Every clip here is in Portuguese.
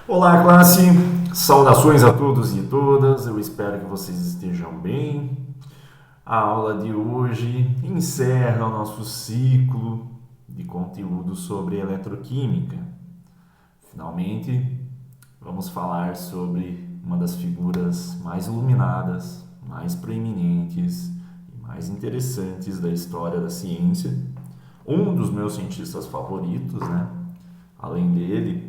Olá, classe! Saudações a todos e todas, eu espero que vocês estejam bem. A aula de hoje encerra o nosso ciclo de conteúdo sobre eletroquímica. Finalmente, vamos falar sobre uma das figuras mais iluminadas, mais proeminentes e mais interessantes da história da ciência. Um dos meus cientistas favoritos, né? Além dele,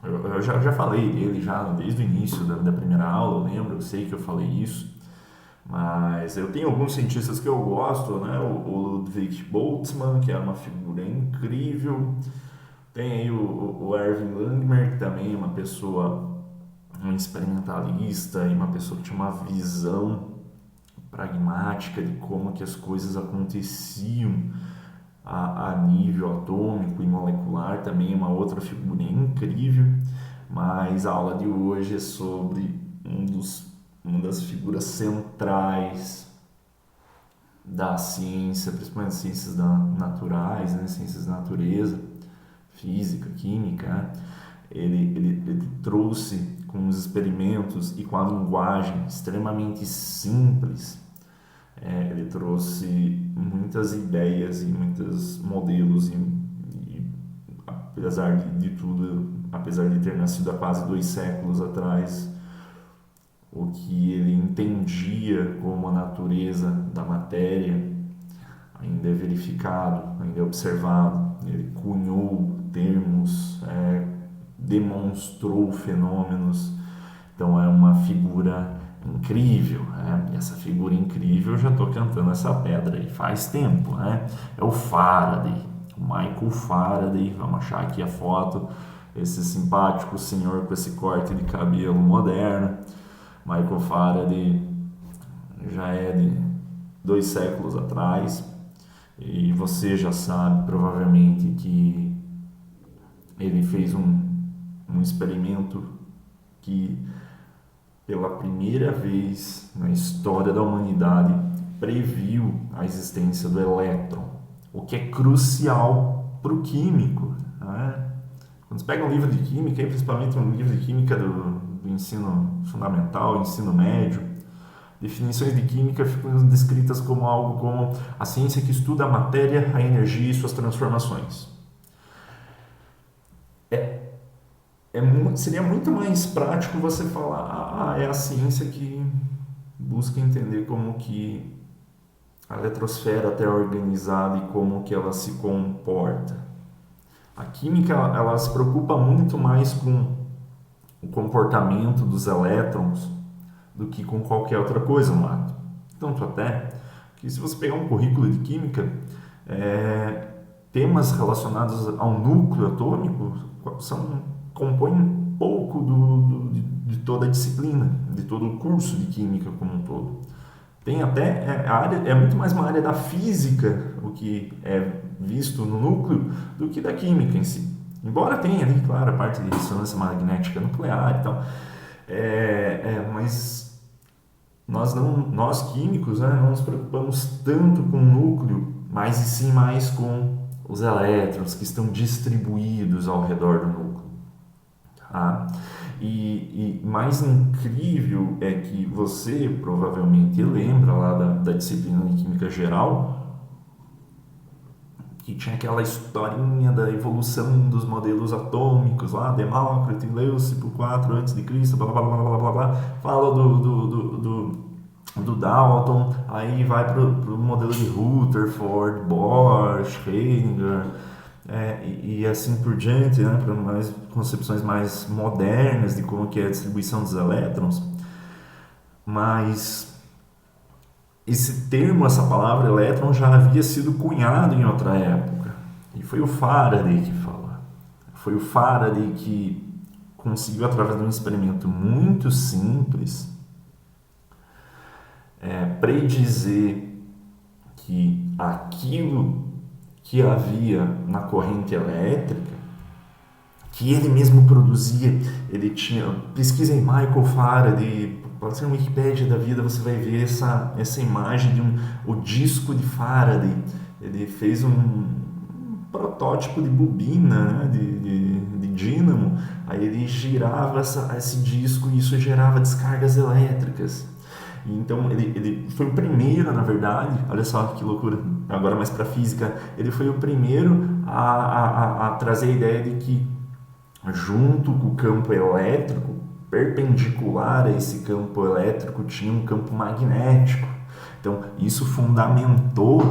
eu já falei dele já desde o início da primeira aula, eu sei que eu falei isso, mas eu tenho alguns cientistas que eu gosto, né? O Ludwig Boltzmann, que é uma figura incrível, tem aí o Erwin Langmuir, que também é uma pessoa, um experimentalista e uma pessoa que tinha uma visão pragmática de como que as coisas aconteciam a nível atômico e molecular, também é uma outra figura incrível, mas a aula de hoje é sobre uma das figuras centrais da ciência, principalmente ciências naturais, né? Ciências da natureza, física, química. Né? Ele trouxe com os experimentos e com a linguagem extremamente simples, ele trouxe muitas ideias e muitos modelos e apesar de tudo, apesar de ter nascido há quase 2 séculos atrás, o que ele entendia como a natureza da matéria ainda é verificado, ainda é observado. Ele cunhou termos, demonstrou fenômenos, então é uma figura incrível, né? E essa figura incrível, eu já estou cantando essa pedra aí faz tempo, né? É o Faraday, o Michael Faraday. Vamos achar aqui a foto, esse simpático senhor com esse corte de cabelo moderno. Michael Faraday já é de 2 séculos atrás, e você já sabe provavelmente que ele fez um experimento que pela primeira vez na história da humanidade previu a existência do elétron, o que é crucial para o químico. Né? Quando você pega um livro de química, principalmente um livro de química do ensino fundamental, ensino médio, definições de química ficam descritas como algo como a ciência que estuda a matéria, a energia e suas transformações. Seria muito mais prático você falar, é a ciência que busca entender como que a eletrosfera é organizada e como que ela se comporta. A química, ela se preocupa muito mais com o comportamento dos elétrons do que com qualquer outra coisa no átomo. Tanto até que se você pegar um currículo de química, temas relacionados ao núcleo atômico compõem um pouco de toda a disciplina, de todo o curso de química como um todo. Tem até a área, é muito mais uma área da física o que é visto no núcleo do que da química em si. Embora tenha ali, claro, a parte de ressonância magnética nuclear e tal, mas nós químicos, né, não nos preocupamos tanto com o núcleo, mas e sim mais com os elétrons que estão distribuídos ao redor do núcleo. Tá? E mais incrível é que você provavelmente lembra lá da disciplina de Química Geral, que tinha aquela historinha da evolução dos modelos atômicos lá, Demócrito e Leucipo 4 a.C., blá blá blá blá blá blá, fala do Dalton, aí vai pro modelo de Rutherford, Bohr, Schrödinger, e assim por diante, né, para mais concepções mais modernas de como que é a distribuição dos elétrons. Mas esse termo, essa palavra elétron, já havia sido cunhado em outra época, e foi o Faraday que falou. Foi o Faraday que conseguiu, através de um experimento muito simples, predizer que aquilo que havia na corrente elétrica, que ele mesmo produzia, ele tinha... Pesquisa em Michael Faraday, pode ser uma Wikipédia da vida, você vai ver essa imagem de o disco de Faraday. Ele fez um protótipo de bobina, né, de dínamo, aí ele girava esse disco e isso gerava descargas elétricas. Então ele foi o primeiro, na verdade, olha só que loucura, agora mais para física, ele foi o primeiro a trazer a ideia de que junto com o campo elétrico, perpendicular a esse campo elétrico, tinha um campo magnético. Então isso fundamentou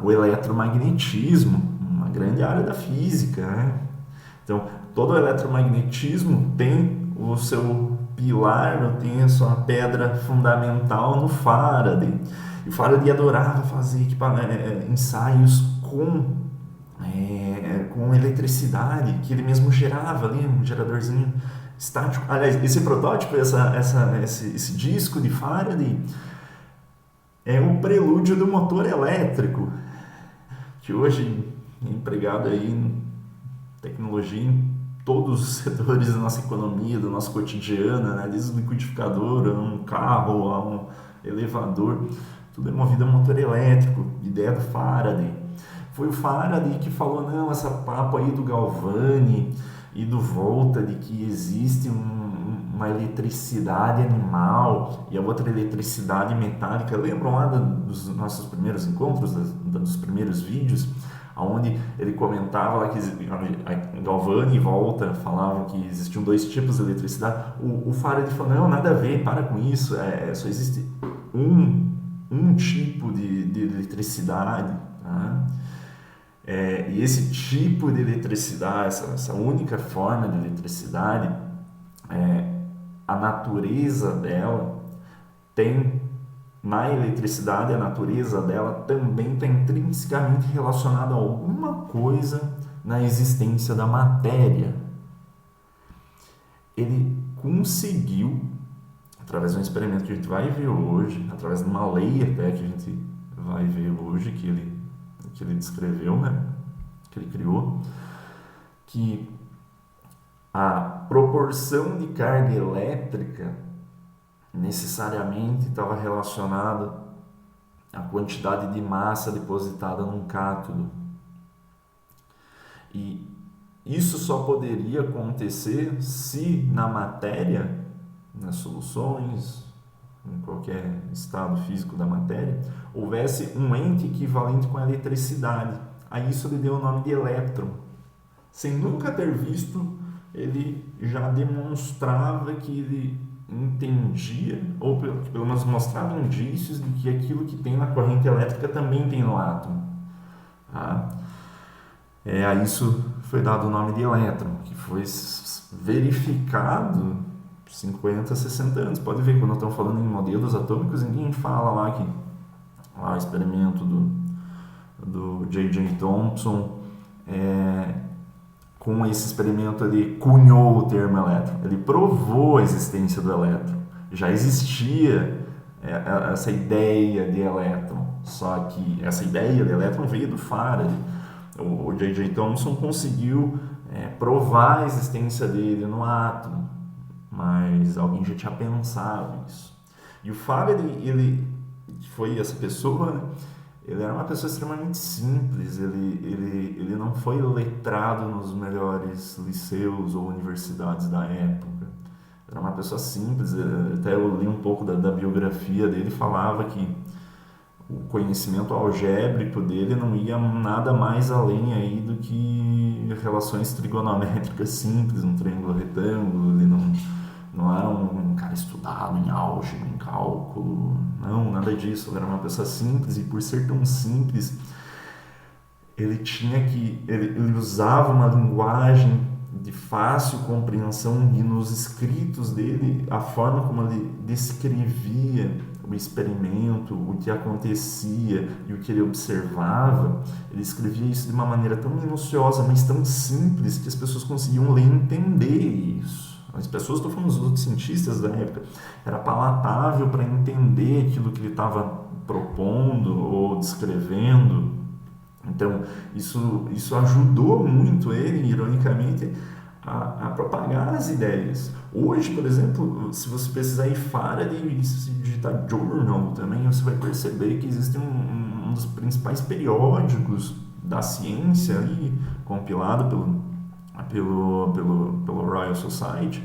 o eletromagnetismo, uma grande área da física, né? Então todo o eletromagnetismo tem o seu pilar, tem a sua pedra fundamental no Faraday. E o Faraday adorava fazer ensaios com eletricidade, que ele mesmo gerava ali, um geradorzinho estático. Aliás, esse protótipo, esse disco de Faraday, é um prelúdio do motor elétrico, que hoje é empregado aí em tecnologia em todos os setores da nossa economia, do nosso cotidiano, né? Desde o liquidificador, a um carro, a um elevador, tudo é movido a motor elétrico, ideia do Faraday. Foi o Faraday que falou, não, essa papo aí do Galvani e do Volta, de que existe uma eletricidade animal e a outra eletricidade metálica. Lembram lá dos nossos primeiros encontros, dos primeiros vídeos, onde ele comentava lá que Galvani e Volta falavam que existiam dois tipos de eletricidade. O Faraday falou, não, nada a ver, para com isso, só existe um tipo de eletricidade, tá? E esse tipo de eletricidade, essa única forma de eletricidade, a natureza dela tem, na eletricidade, a natureza dela também está intrinsecamente relacionada a alguma coisa na existência da matéria. Ele conseguiu, através de um experimento que a gente vai ver hoje, através de uma lei até que a gente vai ver hoje, que ele descreveu, né? Que ele criou, que a proporção de carga elétrica necessariamente estava relacionada à quantidade de massa depositada num cátodo. E isso só poderia acontecer se na matéria, nas soluções, em qualquer estado físico da matéria, houvesse um ente equivalente com a eletricidade. A isso ele deu o nome de elétron. Sem nunca ter visto, ele já demonstrava que ele entendia, ou pelo menos mostrava indícios de que aquilo que tem na corrente elétrica também tem no átomo. A isso foi dado o nome de elétron, que foi verificado 50, 60 anos. Pode ver, quando estão falando em modelos atômicos, ninguém fala lá que o experimento do J.J. Thomson, com esse experimento ele cunhou o termo elétron, ele provou a existência do elétron. Já existia essa ideia de elétron, só que essa ideia de elétron veio do Faraday. O J.J. Thomson conseguiu provar a existência dele no átomo, mas alguém já tinha pensado isso. E o Faraday, ele foi essa pessoa, né? Ele era uma pessoa extremamente simples, ele não foi letrado nos melhores liceus ou universidades da época. Era uma pessoa simples, até eu li um pouco da biografia dele, falava que o conhecimento algébrico dele não ia nada mais além aí do que relações trigonométricas simples, um triângulo retângulo. Ele não era um cara estudado em álgebra, em cálculo, não, nada disso. Ele era uma pessoa simples, e por ser tão simples, ele usava uma linguagem de fácil compreensão, e nos escritos dele, a forma como ele descrevia o experimento, o que acontecia e o que ele observava, ele escrevia isso de uma maneira tão minuciosa, mas tão simples, que as pessoas conseguiam ler e entender isso. As pessoas, estou falando dos outros cientistas da época, era palatável para entender aquilo que ele estava propondo ou descrevendo. Então, isso ajudou muito ele, ironicamente, a propagar as ideias. Hoje, por exemplo, se você pesquisar em Faraday e se digitar Journal também, você vai perceber que existe um dos principais periódicos da ciência, ali, compilado pelo pelo Royal Society,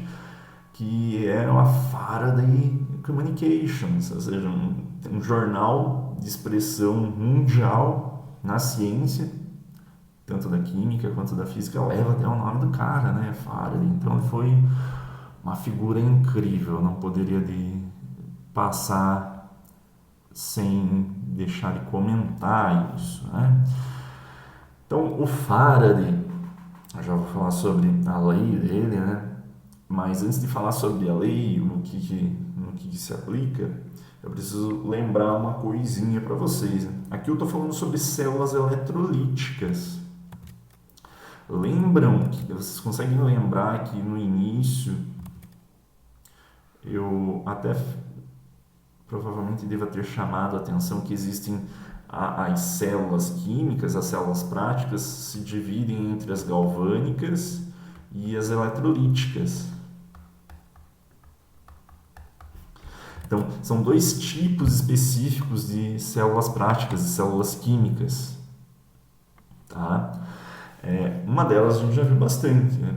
que é a Faraday Communications, ou seja, um jornal de expressão mundial na ciência, tanto da química quanto da física, leva até o nome do cara, né, Faraday. Então ele foi uma figura incrível, não poderia passar sem deixar de comentar isso, né? Então o Faraday, eu já vou falar sobre a lei dele, né? Mas antes de falar sobre a lei, no que se aplica, eu preciso lembrar uma coisinha para vocês, né? Aqui eu estou falando sobre células eletrolíticas. Vocês conseguem lembrar que no início eu até provavelmente deva ter chamado a atenção que existem as células químicas, as células práticas se dividem entre as galvânicas e as eletrolíticas. Então, são dois tipos específicos de células práticas e células químicas. Tá? Uma delas a gente já viu bastante, né?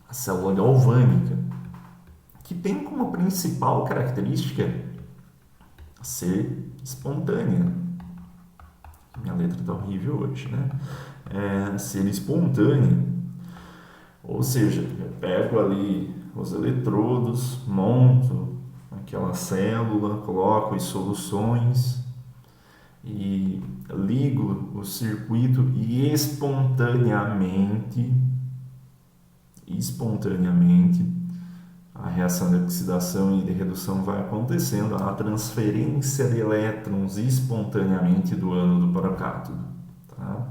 A célula galvânica, que tem como principal característica ser espontânea. Minha letra está horrível hoje, né? Ser espontânea. Ou seja, eu pego ali os eletrodos, monto aquela célula, coloco as soluções e ligo o circuito e espontaneamente a reação de oxidação e de redução vai acontecendo, a transferência de elétrons espontaneamente do ânodo para o cátodo. Tá?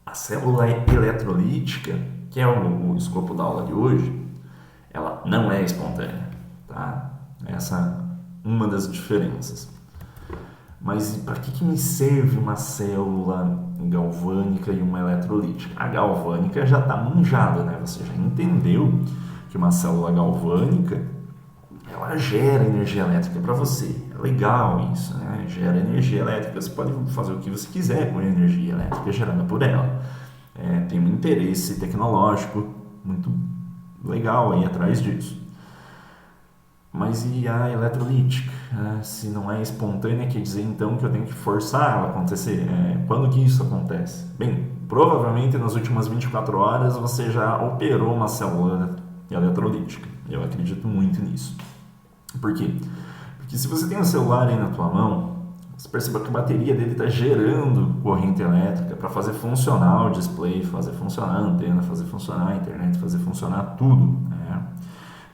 A célula eletrolítica, que é o escopo da aula de hoje, ela não é espontânea. Tá? Essa é uma das diferenças. Mas para que me serve uma célula galvânica e uma eletrolítica? A galvânica já está manjada, né? Você já entendeu que uma célula galvânica ela gera energia elétrica para você. É legal isso, né? Gera energia elétrica. Você pode fazer o que você quiser com a energia elétrica gerada por ela. Tem um interesse tecnológico muito legal aí atrás disso. Mas e a eletrolítica? Se não é espontânea, quer dizer então que eu tenho que forçar ela a acontecer. Quando que isso acontece? Bem, provavelmente nas últimas 24 horas você já operou uma célula eletrolítica. Eu acredito muito nisso. Por quê? Porque se você tem um celular aí na tua mão, você percebe que a bateria dele está gerando corrente elétrica para fazer funcionar o display, fazer funcionar a antena, fazer funcionar a internet, fazer funcionar tudo. Né?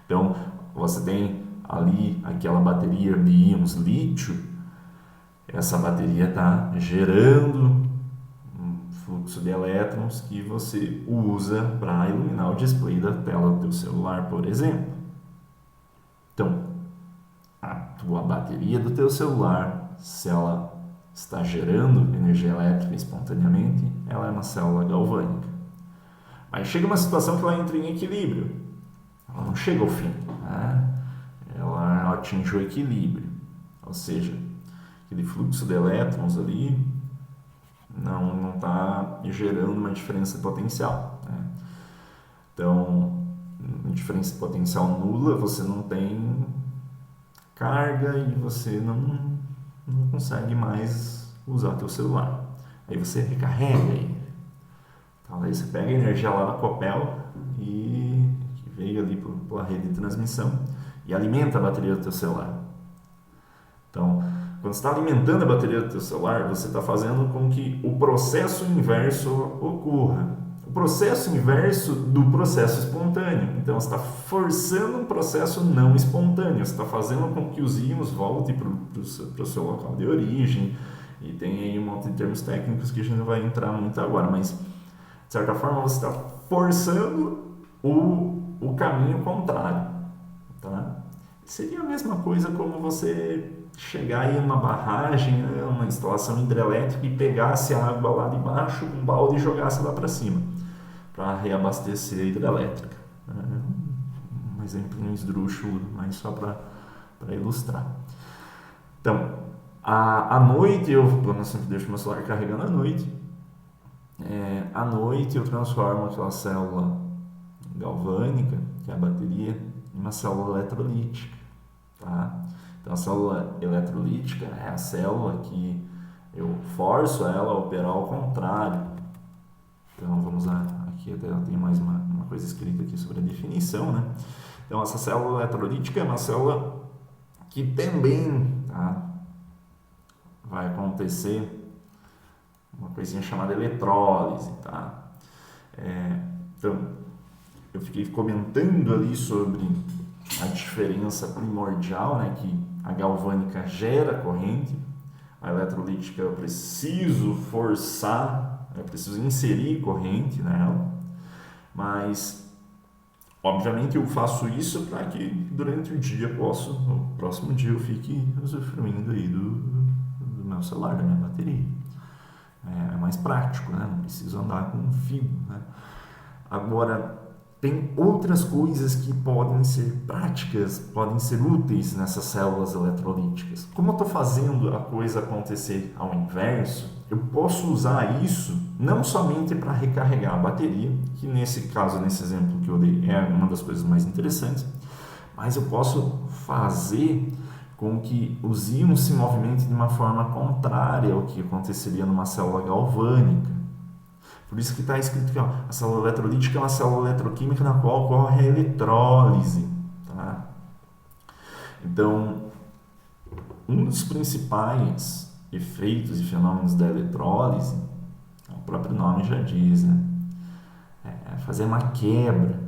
Então, você tem ali aquela bateria de íons lítio, essa bateria está gerando um fluxo de elétrons que você usa para iluminar o display da tela do teu celular, por exemplo. Então, a tua bateria do teu celular, se ela está gerando energia elétrica espontaneamente, ela é uma célula galvânica. Mas chega uma situação que ela entra em equilíbrio. Ela não chega ao fim, né? Ela atinge o equilíbrio, ou seja, aquele fluxo de elétrons ali não está gerando uma diferença potencial. Né? Então, uma diferença potencial nula, você não tem carga e você não consegue mais usar teu celular. Aí você recarrega ele. Então, aí você pega a energia lá da Copel e que veio ali pela rede de transmissão e alimenta a bateria do teu celular. Então, quando você está alimentando a bateria do teu celular, você está fazendo com que o processo inverso ocorra. O processo inverso do processo espontâneo. Então, você está forçando um processo não espontâneo. Você está fazendo com que os íons voltem para o seu local de origem. E tem aí um monte de termos técnicos que a gente não vai entrar muito agora. Mas, de certa forma, você está forçando o caminho contrário. Tá? Seria a mesma coisa como você chegar aí em uma barragem, né, uma instalação hidrelétrica e pegasse a água lá de baixo com um balde e jogasse lá para cima para reabastecer a hidrelétrica. Um exemplo esdrúxulo, mas só para ilustrar. Então, à noite, eu sempre deixo meu celular carregando à noite À noite eu transformo aquela célula galvânica, que é a bateria, em uma célula eletrolítica. Tá? Então a célula eletrolítica é a célula que eu forço ela a operar ao contrário. Então vamos lá, aqui até tem mais uma coisa escrita aqui sobre a definição, né? Então essa célula eletrolítica é uma célula que também, tá, vai acontecer uma coisinha chamada eletrólise, tá? Então eu fiquei comentando ali sobre a diferença primordial, né, que a galvânica gera corrente, a eletrolítica eu preciso forçar, eu preciso inserir corrente nela, mas obviamente eu faço isso para que durante o dia no próximo dia eu fique usufruindo aí do meu celular, da minha bateria. É mais prático, né? Não preciso andar com um fio, né? Agora, tem outras coisas que podem ser práticas, podem ser úteis nessas células eletrolíticas. Como eu estou fazendo a coisa acontecer ao inverso, eu posso usar isso não somente para recarregar a bateria, que nesse caso, nesse exemplo que eu dei, é uma das coisas mais interessantes, mas eu posso fazer com que os íons se movimentem de uma forma contrária ao que aconteceria numa célula galvânica. Por isso que está escrito que a célula eletrolítica é uma célula eletroquímica na qual ocorre a eletrólise. Tá? Então, um dos principais efeitos e fenômenos da eletrólise, o próprio nome já diz, né? É fazer uma quebra.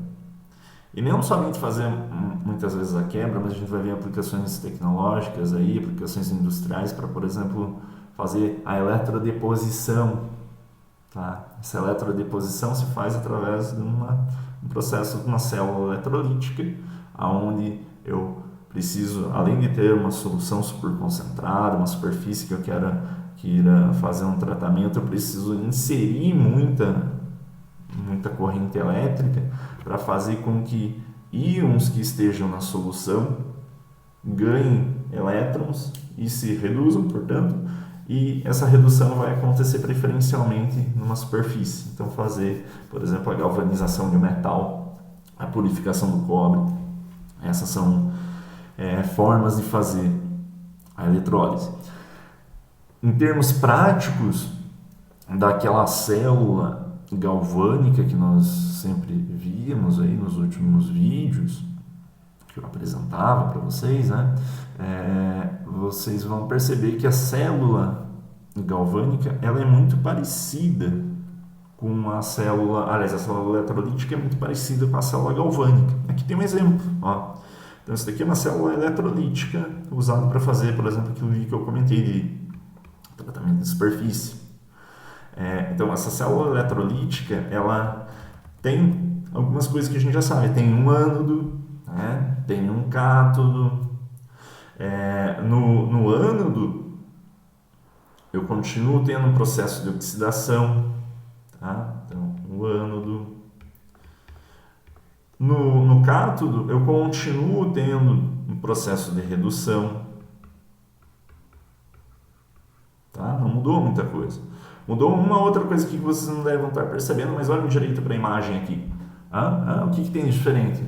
E não somente fazer muitas vezes a quebra, mas a gente vai ver aplicações tecnológicas aí, aplicações industriais para, por exemplo, fazer a eletrodeposição. Tá? Essa eletrodeposição se faz através de um processo de uma célula eletrolítica, onde eu preciso, além de ter uma solução superconcentrada, uma superfície que eu queira fazer um tratamento, eu preciso inserir muita corrente elétrica para fazer com que íons que estejam na solução ganhem elétrons e se reduzam, portanto, e essa redução vai acontecer preferencialmente numa superfície. Então fazer, por exemplo, a galvanização de um metal, a purificação do cobre, essas são formas de fazer a eletrólise. Em termos práticos, daquela célula galvânica que nós sempre víamos aí nos últimos vídeos que eu apresentava para vocês, né? Vocês vão perceber que a célula galvânica ela é muito parecida com a célula, aliás, a célula eletrolítica é muito parecida com a célula galvânica. Aqui tem um exemplo, ó. Então, isso daqui é uma célula eletrolítica usada para fazer, por exemplo, aquilo que eu comentei de tratamento de superfície. Então, essa célula eletrolítica, ela tem algumas coisas que a gente já sabe. Tem um ânodo, né? Tem um cátodo. No ânodo, eu continuo tendo um processo de oxidação. Tá? Então, o ânodo. No cátodo, eu continuo tendo um processo de redução. Tá? Não mudou muita coisa. Mudou uma outra coisa que vocês não devem estar percebendo, mas olhem direito para a imagem aqui. O que tem de diferente?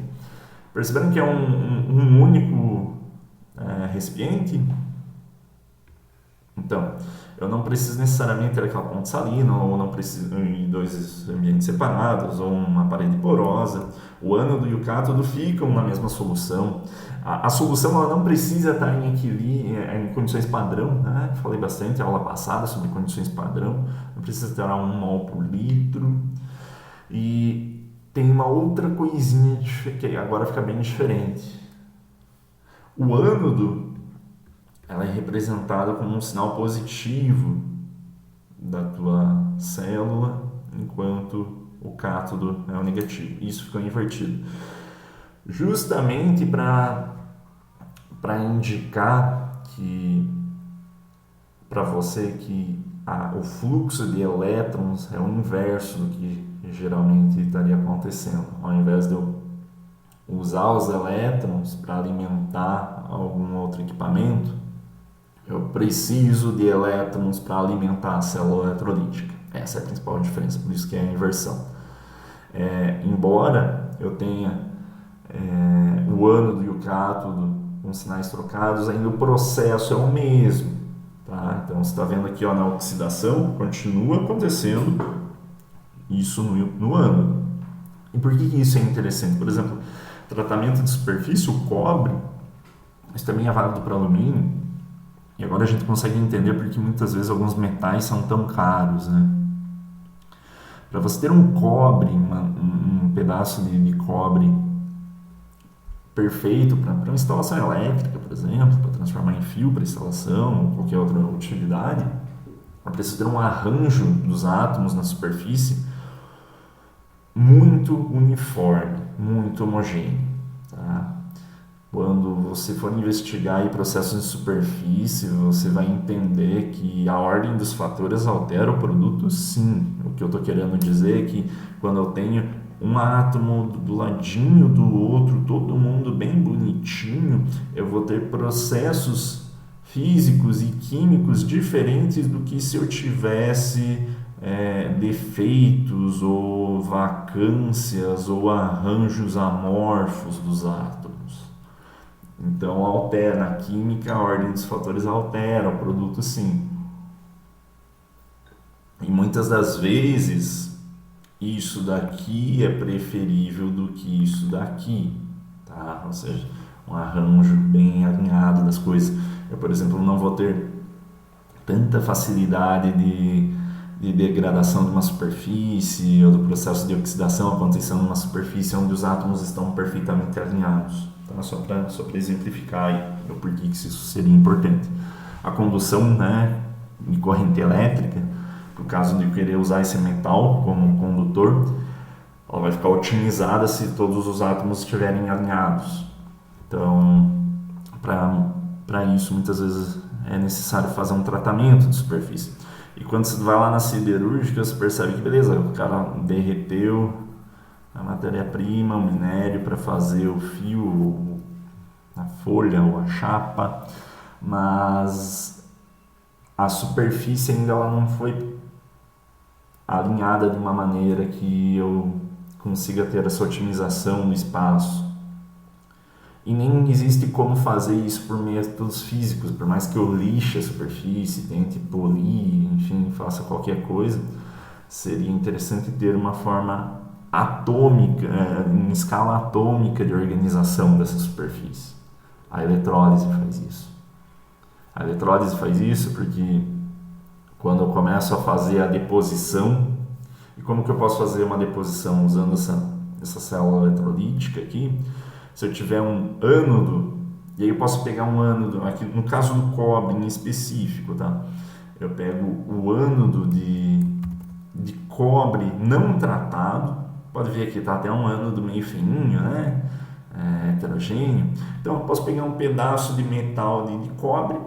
Perceberam que é um único recipiente? Então, eu não preciso necessariamente ter aquela ponte salina, ou não preciso em dois ambientes separados, ou uma parede porosa. O ânodo e o cátodo ficam na mesma solução. A solução ela não precisa estar em equilíbrio, em condições padrão, né? Falei bastante na aula passada sobre condições padrão. Não precisa ter 1 mol por litro. E tem uma outra coisinha que agora fica bem diferente. O ânodo ela é representada como um sinal positivo da tua célula, enquanto o cátodo é o negativo. Isso ficou invertido. Justamente para indicar que para você que o fluxo de elétrons é o inverso do que geralmente estaria acontecendo. Ao invés de eu usar os elétrons para alimentar algum outro equipamento, eu preciso de elétrons para alimentar a célula eletrolítica. Essa é a principal diferença, por isso que é a inversão. Embora eu tenha o ânodo e o cátodo com sinais trocados, ainda o processo é o mesmo. Tá? Então você está vendo aqui, ó, na oxidação continua acontecendo isso no ânodo. E por que isso é interessante? Por exemplo, tratamento de superfície, o cobre, isso também é válido para alumínio. E agora a gente consegue entender porque muitas vezes alguns metais são tão caros, né? Para você ter um cobre, um pedaço de cobre perfeito para uma instalação elétrica, por exemplo, para transformar em fio para instalação ou qualquer outra utilidade, é preciso ter um arranjo dos átomos na superfície muito uniforme, muito homogêneo. Tá? Quando você for investigar aí processos de superfície, você vai entender que a ordem dos fatores altera o produto, sim. O que eu estou querendo dizer é que quando eu tenho um átomo do ladinho do outro, todo mundo bem bonitinho, eu vou ter processos físicos e químicos diferentes do que se eu tivesse defeitos ou vacâncias ou arranjos amorfos dos átomos. Então altera na química, a ordem dos fatores altera o produto, sim. E muitas das vezes isso daqui é preferível do que isso daqui, tá? Ou seja, um arranjo bem alinhado das coisas. Eu, por exemplo, não vou ter tanta facilidade de degradação de uma superfície ou do processo de oxidação acontecendo numa superfície onde os átomos estão perfeitamente alinhados. Tá? Só para exemplificar aí o porquê que isso seria importante. A condução, né, de corrente elétrica, no caso de querer usar esse metal como condutor, ela vai ficar otimizada se todos os átomos estiverem alinhados. Então, para isso, muitas vezes é necessário fazer um tratamento de superfície. E quando você vai lá na siderúrgica, você percebe que, beleza, o cara derreteu a matéria-prima, o minério para fazer o fio, a folha ou a chapa, mas a superfície ainda ela não foi alinhada de uma maneira que eu consiga ter essa otimização do espaço. E nem existe como fazer isso por métodos físicos, por mais que eu lixe a superfície, tente polir, enfim, faça qualquer coisa, seria interessante ter uma forma atômica, em escala atômica de organização dessa superfície. A eletrólise faz isso. A eletrólise faz isso porque quando eu começo a fazer a deposição, e como que eu posso fazer uma deposição usando essa célula eletrolítica aqui? Se eu tiver um ânodo, e aí eu posso pegar um ânodo, aqui no caso do cobre em específico, tá? Eu pego o ânodo de cobre não tratado, pode ver aqui, tá até um ânodo meio fininho, né? Heterogêneo. Então eu posso pegar um pedaço de metal de cobre,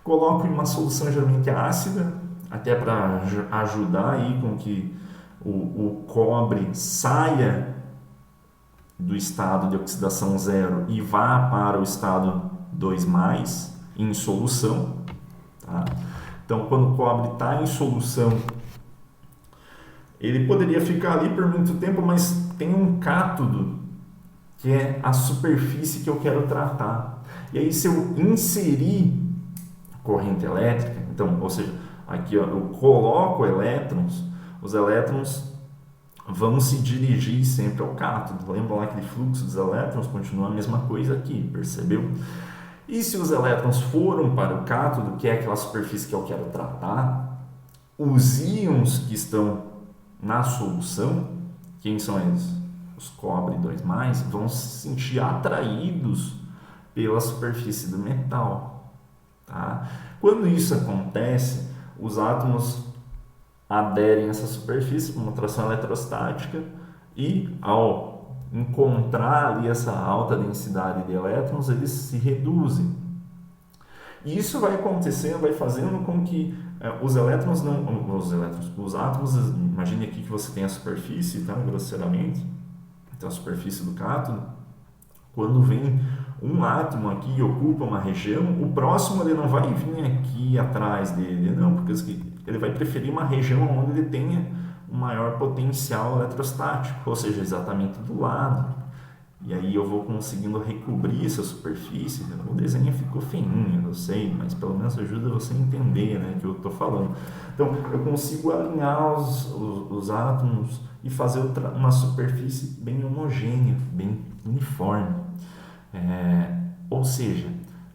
coloco em uma solução geralmente ácida, até para ajudar aí com que o cobre saia do estado de oxidação zero e vá para o estado 2+, em solução. Tá? Então, quando o cobre está em solução, ele poderia ficar ali por muito tempo, mas tem um cátodo, que é a superfície que eu quero tratar. E aí, se eu inserir corrente elétrica, então, ou seja, aqui ó, eu coloco elétrons, os elétrons vão se dirigir sempre ao cátodo. Lembra lá que o fluxo dos elétrons continua a mesma coisa aqui, percebeu? E se os elétrons foram para o cátodo, que é aquela superfície que eu quero tratar, os íons que estão na solução, quem são eles? Os cobre 2+, vão se sentir atraídos pela superfície do metal. Tá? Quando isso acontece, os átomos aderem a essa superfície com uma atração eletrostática e ao encontrar ali essa alta densidade de elétrons, eles se reduzem. E isso vai acontecendo, vai fazendo com que os átomos, imagine aqui que você tem a superfície, tá, grosseiramente, então a superfície do cátodo, quando vem um átomo aqui e ocupa uma região, o próximo ele não vai vir aqui atrás dele, não, porque ele vai preferir uma região onde ele tenha um maior potencial eletrostático, ou seja, exatamente do lado. E aí eu vou conseguindo recobrir essa superfície. O desenho ficou feinho, eu sei, mas pelo menos ajuda você a entender, né, que eu estou falando. Então eu consigo alinhar os átomos e fazer uma superfície bem homogênea, bem uniforme. Ou seja,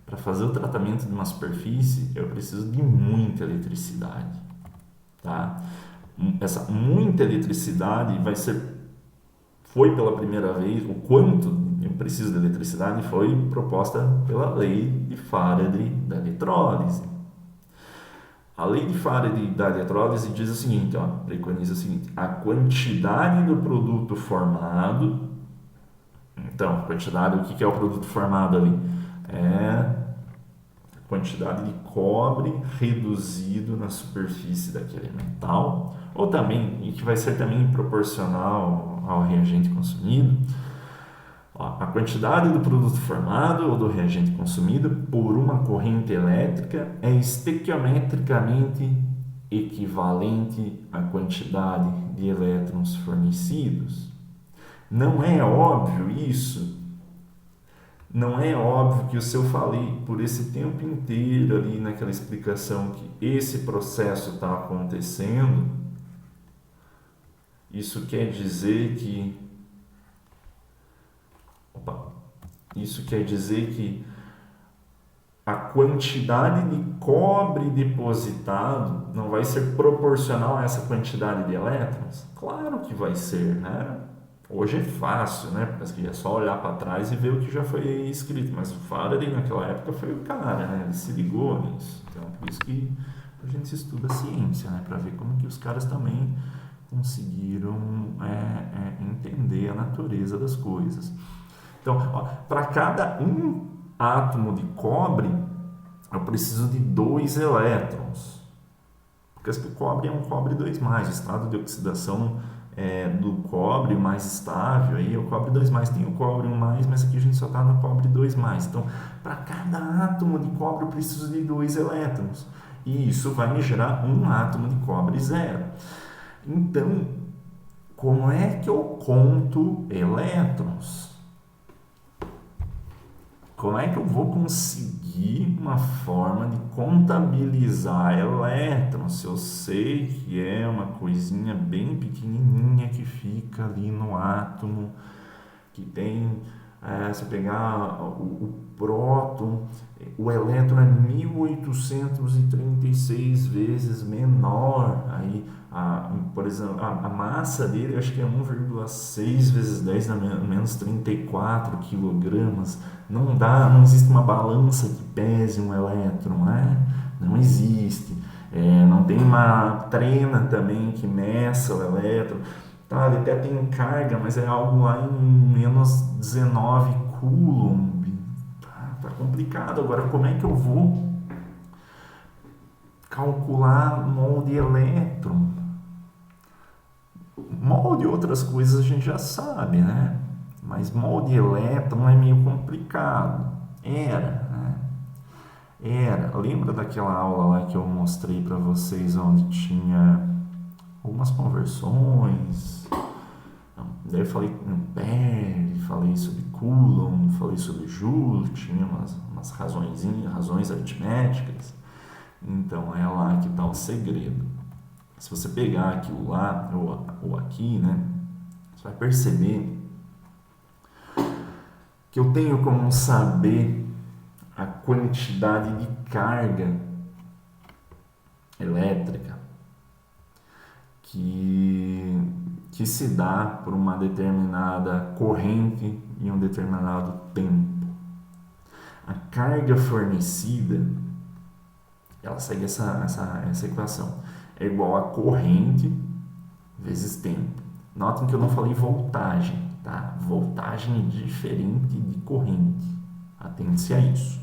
para fazer o tratamento de uma superfície eu preciso de muita eletricidade, tá? Essa muita eletricidade foi pela primeira vez, o quanto eu preciso de eletricidade foi proposta pela lei de Faraday da eletrólise. A lei de Faraday da eletrólise diz o seguinte, preconiza o seguinte: a quantidade do produto formado. Então, quantidade, o que é o produto formado ali? É a quantidade de cobre reduzido na superfície daquele metal, ou também, e que vai ser também proporcional ao reagente consumido. A quantidade do produto formado ou do reagente consumido por uma corrente elétrica é estequiometricamente equivalente à quantidade de elétrons fornecidos. Não é óbvio isso? Não é óbvio que se eu falei por esse tempo inteiro ali naquela explicação que esse processo está acontecendo, isso quer dizer que a quantidade de cobre depositado não vai ser proporcional a essa quantidade de elétrons? Claro que vai ser, né? Hoje é fácil, né? Porque é só olhar para trás e ver o que já foi escrito. Mas o Faraday naquela época foi o cara, né? Ele se ligou nisso. Então, por isso que a gente estuda ciência, né? Para ver como que os caras também conseguiram entender a natureza das coisas. Então, para cada um átomo de cobre, eu preciso de 2 elétrons. Porque o cobre é um cobre 2+. O estado de oxidação do cobre mais estável aí é o cobre 2+. Tem o cobre 1+, mas aqui a gente só está no cobre 2+. Então, para cada átomo de cobre, eu preciso de 2 elétrons. E isso vai me gerar um átomo de cobre 0. Então, como é que eu conto elétrons? Como é que eu vou conseguir uma forma de contabilizar elétrons se eu sei que é uma coisinha bem pequenininha que fica ali no átomo, que tem, se eu pegar o próton, o elétron é 1836 vezes menor, aí, por exemplo, a massa dele eu acho que é 1,6 vezes 10 a menos 34 quilogramas. Não existe uma balança que pese um elétron, né? Não existe. Não tem uma trena também que meça o elétron. Tá, ele até tem carga, mas é algo lá em menos 19 coulomb. Tá complicado. Agora, como é que eu vou calcular mol de elétron? Mol de outras coisas a gente já sabe, né? Mas mol de elétron é meio complicado. Lembra daquela aula lá que eu mostrei para vocês, onde tinha algumas conversões? Daí eu falei ampere, falei sobre coulomb, falei sobre joule, tinha umas razões aritméticas. Então é lá que está o segredo. Se você pegar aquilo lá ou aqui, né, você vai perceber que eu tenho como saber a quantidade de carga elétrica que se dá por uma determinada corrente em um determinado tempo. A carga fornecida, ela segue essa equação. É igual a corrente vezes tempo. Notem que eu não falei voltagem, tá? Voltagem é diferente de corrente. Atente-se a isso.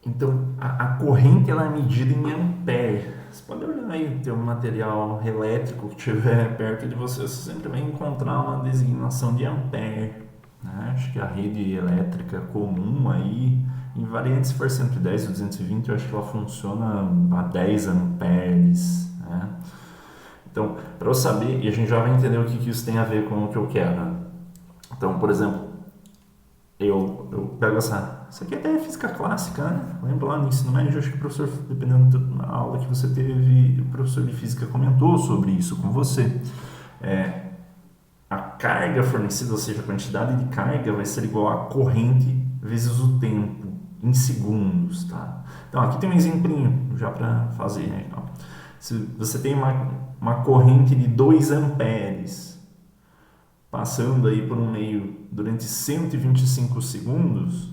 Então, a corrente ela é medida em ampere. Você pode olhar aí, ter um material elétrico que estiver perto de você, você sempre vai encontrar uma designação de ampere, né? Acho que a rede elétrica comum aí invariante, se for 110 ou 220, eu acho que ela funciona a 10 amperes, né? Então, para eu saber, e a gente já vai entender o que isso tem a ver com o que eu quero, né? Então, por exemplo, eu pego isso aqui até é física clássica, né? Lembra lá no ensino médio, acho que o professor, dependendo da aula que você teve, o professor de física comentou sobre isso com você. A carga fornecida, ou seja, a quantidade de carga vai ser igual a corrente vezes o tempo, em segundos, tá? Então, aqui tem um exemplinho já para fazer, né? Então, se você tem uma corrente de 2 amperes passando aí por um meio durante 125 segundos,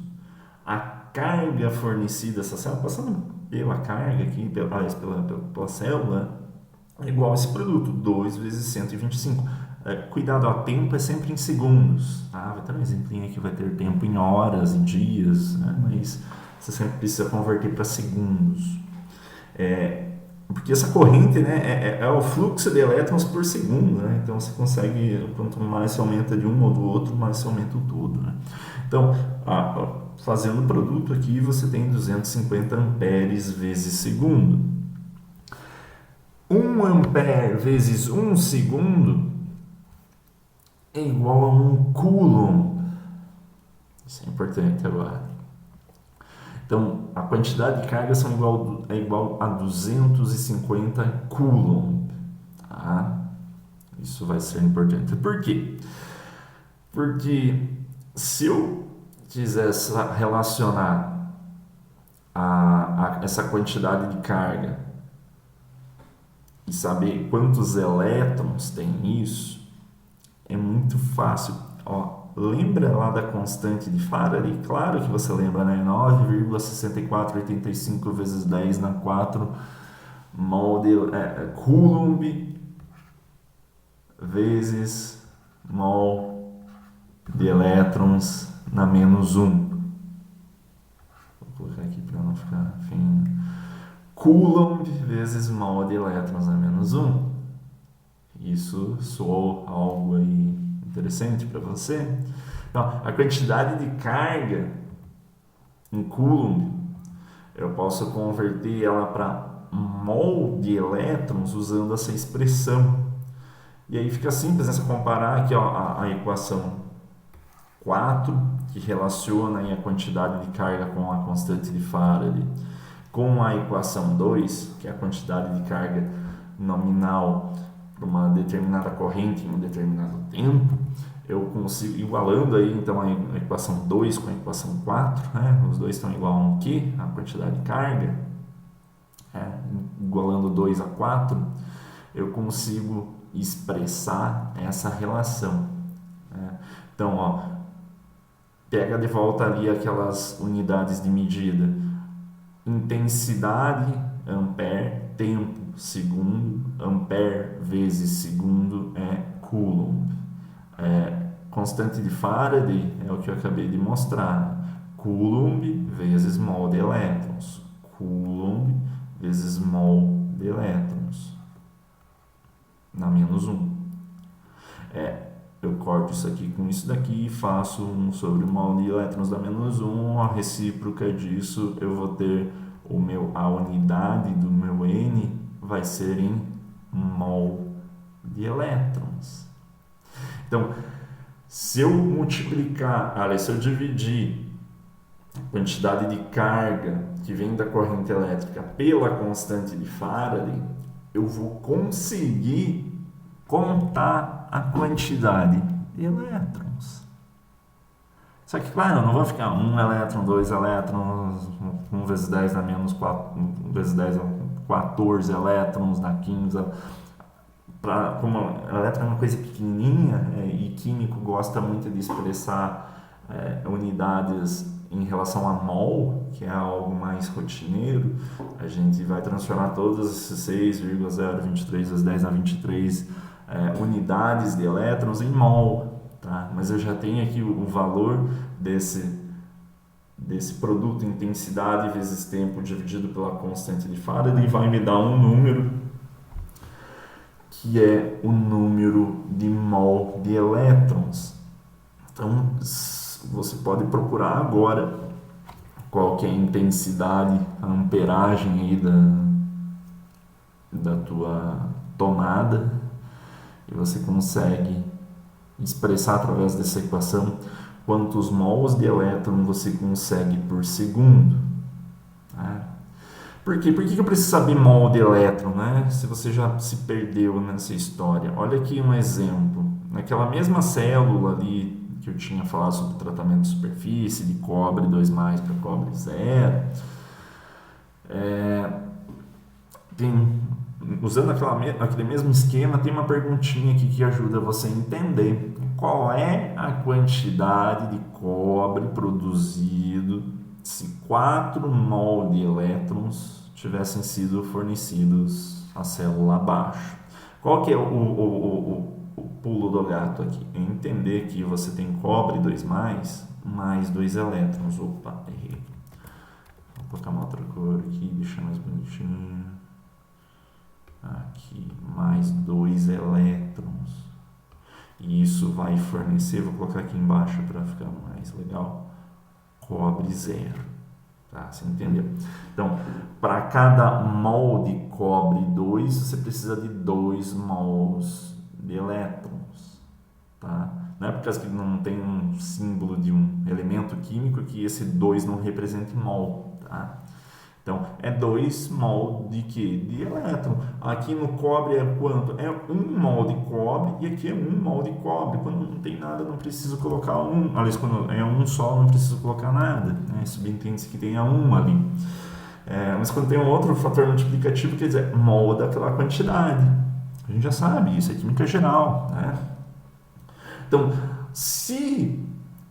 a carga fornecida, essa célula passando pela carga aqui, pela célula, é igual a esse produto, 2 vezes 125. Cuidado, ó, tempo é sempre em segundos, tá? Vai ter um exemplinho aqui, vai ter tempo em horas, em dias, né? Mas você sempre precisa converter para segundos. Porque essa corrente, né, é o fluxo de elétrons por segundo, né? Então você consegue, quanto mais você aumenta de um ou do outro, mais você aumenta o todo, né? Então, fazendo o produto aqui, você tem 250 amperes vezes segundo. 1 ampere vezes 1 segundo é igual a 1 coulomb. Isso é importante agora. Então, a quantidade de carga é igual a 250 coulomb. Tá? Isso vai ser importante. Por quê? Porque se eu quisesse relacionar essa quantidade de carga e saber quantos elétrons tem isso, é muito fácil. Ó, lembra lá da constante de Faraday? Claro que você lembra, né? 9,6485 vezes 10 na 4 Coulomb vezes mol de elétrons na menos 1. Vou colocar aqui para não ficar fino. Coulomb vezes mol de elétrons na menos 1. Isso soou algo aí interessante para você? Então, a quantidade de carga em Coulomb, eu posso converter ela para mol de elétrons usando essa expressão. E aí fica simples, né? Você comparar aqui, ó, a equação 4, que relaciona aí a quantidade de carga com a constante de Faraday, com a equação 2, que é a quantidade de carga nominal para uma determinada corrente em um determinado tempo, eu consigo, igualando aí então a equação 2 com a equação 4, né? Os dois estão igual a um Q, a quantidade de carga, igualando 2 a 4, eu consigo expressar essa relação. Né? Então, ó, pega de volta ali aquelas unidades de medida. Intensidade, ampere, tempo, segundo, ampere vezes segundo é coulomb. Constante de Faraday é o que eu acabei de mostrar. Coulomb vezes mol de elétrons. Coulomb vezes mol de elétrons. Na menos 1. Eu corto isso aqui com isso daqui e faço 1 sobre o mol de elétrons da menos 1. A recíproca disso eu vou ter a unidade do meu N vai ser em mol de elétrons. Então, se eu dividir a quantidade de carga que vem da corrente elétrica pela constante de Faraday, eu vou conseguir contar a quantidade de elétrons. Só que, claro, eu não vou ficar 1 elétron, 2 elétrons, 1 vezes 10 dá menos 4, 1 vezes 10 dá 14 elétrons, dá 15. Como elétron é uma coisa pequenininha, e químico gosta muito de expressar unidades em relação a mol, que é algo mais rotineiro, a gente vai transformar todas essas 6,023 vezes 10 a 23 unidades de elétrons em mol. Tá? Mas eu já tenho aqui o valor desse produto, intensidade vezes tempo dividido pela constante de Faraday, e vai me dar um número que é o número de mol de elétrons. Então, você pode procurar agora qual que é a intensidade, a amperagem aí da tua tomada, e você consegue expressar através dessa equação quantos mols de elétron você consegue por segundo. Tá? Por quê? Por que eu preciso saber mol de elétron, né? Se você já se perdeu nessa história. Olha aqui um exemplo. Naquela mesma célula ali que eu tinha falado sobre tratamento de superfície, de cobre 2+ para cobre 0, usando aquele mesmo esquema, tem uma perguntinha aqui que ajuda você a entender qual é a quantidade de cobre produzido se 4 mol de elétrons tivessem sido fornecidos à célula abaixo. Qual que é o pulo do gato aqui? É entender que você tem cobre 2+, mais 2 elétrons. Opa, errei. Vou colocar uma outra cor aqui, deixar mais bonitinho. Aqui, mais 2 elétrons. E isso vai fornecer, vou colocar aqui embaixo para ficar mais legal, cobre 0. Tá? Você entendeu? Então, para cada mol de cobre 2, você precisa de 2 mols de elétrons. Tá? Não é por causa que não tem um símbolo de um elemento químico que esse 2 não represente mol. Tá? Então, é 2 mol de quê? De elétron. Aqui no cobre é quanto? É 1 mol de cobre e aqui é 1 mol de cobre. Quando não tem nada, não preciso colocar 1. Aliás, quando é 1 só, não preciso colocar nada. Né? Subentende-se que tenha 1 ali. Mas quando tem um outro fator multiplicativo, quer dizer, mol daquela quantidade. A gente já sabe, isso é química geral. Né? Então, se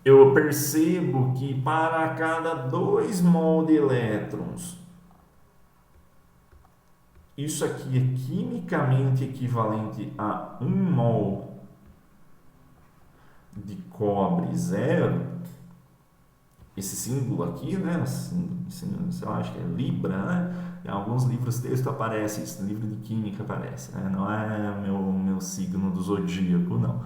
eu percebo que para cada 2 mol de elétrons, isso aqui é quimicamente equivalente a 1 mol de cobre 0. Esse símbolo aqui, né? Sei lá, acho que é Libra, né? Em alguns livros texto aparece isso, no livro de química aparece, né? Não é meu signo do zodíaco, não.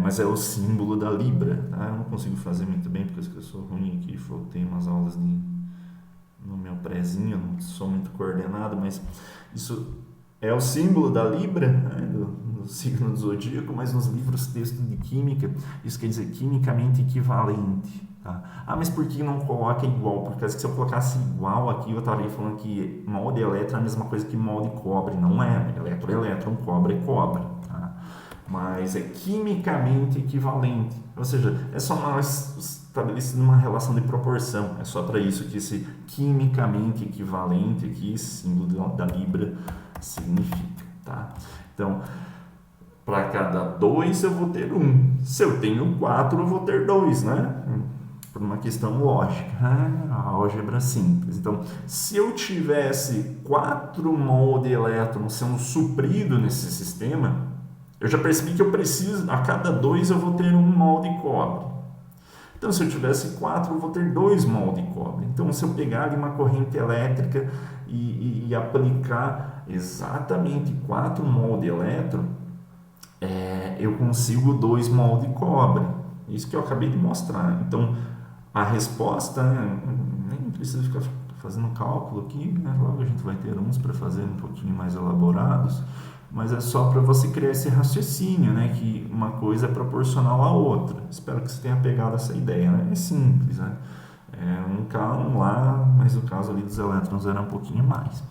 Mas é o símbolo da Libra. Tá? Eu não consigo fazer muito bem porque eu sou ruim aqui, faltei umas aulas no meu prézinho, não sou muito coordenado, mas isso é o símbolo da Libra, né, do signo do zodíaco, mas nos livros texto de química, isso quer dizer quimicamente equivalente. Tá? Mas por que não coloca igual? Porque se eu colocasse igual aqui, eu estaria falando que mol de elétron é a mesma coisa que mol de cobre. Não é. Elétron, cobre é cobre. Tá? Mas é quimicamente equivalente. Ou seja, é só estabelecido uma relação de proporção. É só para isso que esse quimicamente equivalente aqui, esse símbolo da Libra, significa. Tá? Então, para cada 2 eu vou ter 1. Se eu tenho 4, eu vou ter 2, né? Por uma questão lógica. A álgebra simples. Então, se eu tivesse 4 mol de elétron sendo suprido nesse sistema, eu já percebi que eu preciso, a cada 2 eu vou ter 1 mol de cobre. Então, se eu tivesse 4, eu vou ter 2 mol de cobre. Então, se eu pegar ali uma corrente elétrica e aplicar exatamente 4 mol de elétron, eu consigo 2 mol de cobre. Isso que eu acabei de mostrar. Então, a resposta, nem precisa ficar fazendo cálculo aqui, né? Logo a gente vai ter uns para fazer um pouquinho mais elaborados, mas é só para você criar esse raciocínio, né? Que uma coisa é proporcional à outra. Espero que você tenha pegado essa ideia, né? É simples, né? Um lá, mas o caso ali dos elétrons era um pouquinho mais.